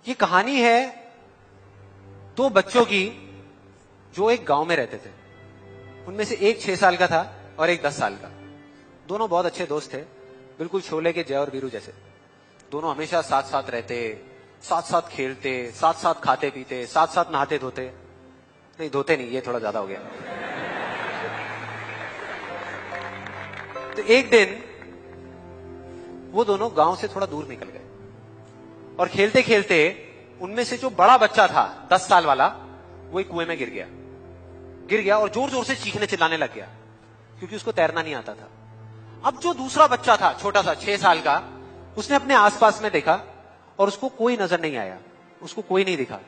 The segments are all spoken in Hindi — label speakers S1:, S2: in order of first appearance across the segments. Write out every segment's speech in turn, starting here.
S1: ये कहानी है दो बच्चों की जो एक गांव में रहते थे। उनमें से एक 6 साल का था और एक 10 साल का। दोनों बहुत अच्छे दोस्त थे, बिल्कुल शोले के जय और वीरू जैसे। दोनों हमेशा साथ साथ रहते, साथ साथ खेलते, साथ साथ खाते पीते, साथ साथ नहाते धोते। नहीं धोते नहीं, ये थोड़ा ज्यादा हो गया। तो एक दिन वो दोनों गांव से थोड़ा दूर निकल गए और खेलते खेलते उनमें से जो बड़ा बच्चा था 10 साल वाला, वो एक कुएं में गिर गया और जोर जोर से चीखने चिल्लाने लग गया क्योंकि उसको तैरना नहीं आता था। अब जो दूसरा बच्चा था छोटा सा 6 साल का, उसने अपने आसपास में देखा और उसको कोई नजर नहीं आया, उसको कोई नहीं दिखा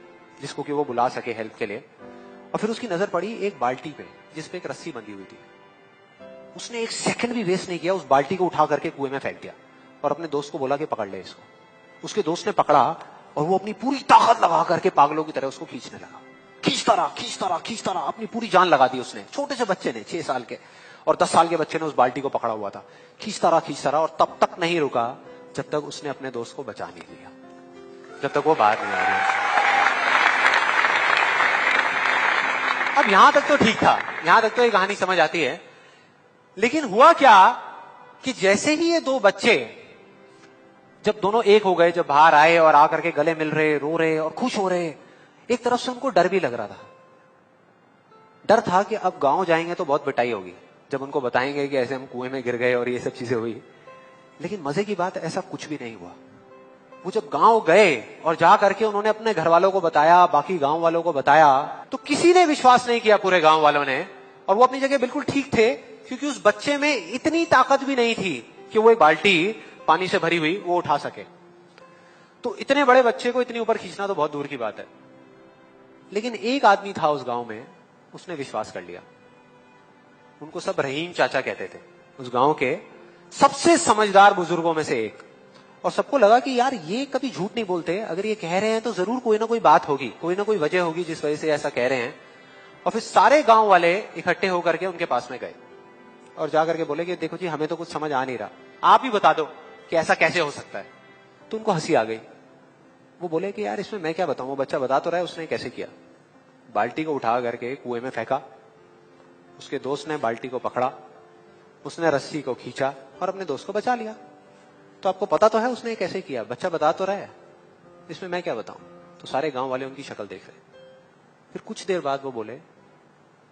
S1: जिसको कि वो बुला सके हेल्प के लिए। और फिर उसकी नजर पड़ी एक बाल्टी पे जिसपे एक रस्सी बंधी हुई थी। उसने एक सेकंड भी वेस्ट नहीं किया, उस बाल्टी को उठा करके कुएं में फेंक दिया और अपने दोस्त को बोला कि पकड़ ले इसको। उसके दोस्त ने पकड़ा और वो अपनी पूरी ताकत लगा करके पागलों की तरह उसको खींचने लगा। खींचता रहा, अपनी पूरी जान लगा दी उसने। छोटे से बच्चे ने, 6 साल के और 10 साल के बच्चे ने उस बाल्टी को पकड़ा हुआ था। खींचता रहा और तब तक नहीं रुका जब तक उसने अपने दोस्त को बचा नहीं लिया, जब तक वो बाहर नहीं आ गया। अब यहां तक तो ठीक था, यहां तक तो ये कहानी समझ आती है। लेकिन हुआ क्या कि जैसे ही ये दो बच्चे, जब दोनों एक हो गए, जब बाहर आए और आकर के गले मिल रहे, रो रहे और खुश हो रहे, एक तरफ से उनको डर भी लग रहा था। डर था कि अब गांव जाएंगे तो बहुत पिटाई होगी जब उनको बताएंगे कि ऐसे हम कुएं में गिर गए और ये सब चीजें हुई। लेकिन मजे की बात, ऐसा कुछ भी नहीं हुआ। वो जब गांव गए और जा करके उन्होंने अपने घर वालों को बताया, बाकी गांव वालों को बताया, तो किसी ने विश्वास नहीं किया, पूरे गांव वालों ने। और वो अपनी जगह बिल्कुल ठीक थे क्योंकि उस बच्चे में इतनी ताकत भी नहीं थी कि वो एक बाल्टी पानी से भरी हुई वो उठा सके। तो इतने बड़े बच्चे को इतनी ऊपर खींचना तो बहुत दूर की बात है। लेकिन एक आदमी था उस गांव में, उसने विश्वास कर लिया। उनको सब रहीम चाचा कहते थे, उस गांव के सबसे समझदार बुजुर्गों में से एक। और सबको लगा कि यार ये कभी झूठ नहीं बोलते, अगर ये कह रहे हैं तो जरूर कोई ना कोई बात होगी, कोई ना कोई वजह होगी जिस वजह से ऐसा कह रहे हैं। और फिर सारे गांव वाले इकट्ठे होकर के उनके पास में गए और जाकर के बोले कि देखो जी, हमें तो कुछ समझ आ नहीं रहा, आप ही बता दो कि ऐसा कैसे हो सकता है। तो उनको हंसी आ गई। वो बोले कि यार इसमें मैं क्या बताऊं, वो बच्चा बता तो रहा है उसने कैसे किया। बाल्टी को उठा करके कुएं में फेंका, उसके दोस्त ने बाल्टी को पकड़ा, उसने रस्सी को खींचा और अपने दोस्त को बचा लिया। तो आपको पता तो है उसने कैसे किया, बच्चा बता तो रहा है, इसमें मैं क्या बताऊं। तो सारे गांव वाले उनकी शक्ल देख रहे। फिर कुछ देर बाद वो बोले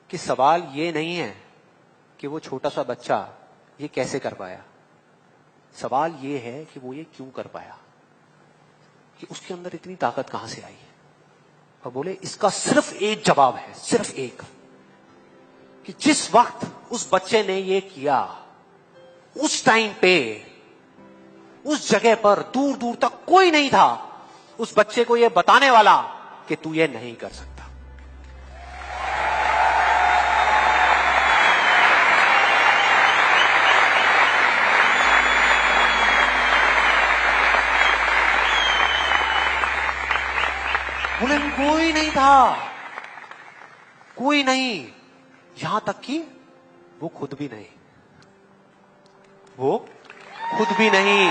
S1: कि सवाल ये नहीं है कि वो छोटा सा बच्चा ये कैसे कर पाया, सवाल ये है कि वो ये क्यों कर पाया, कि उसके अंदर इतनी ताकत कहां से आई है। और बोले इसका सिर्फ एक जवाब है, सिर्फ एक, कि जिस वक्त उस बच्चे ने ये किया, उस टाइम पे उस जगह पर दूर दूर तक कोई नहीं था उस बच्चे को ये बताने वाला कि तू ये नहीं कर सकता। बोले कोई नहीं था, कोई नहीं, यहां तक कि वो खुद भी नहीं, वो खुद भी नहीं।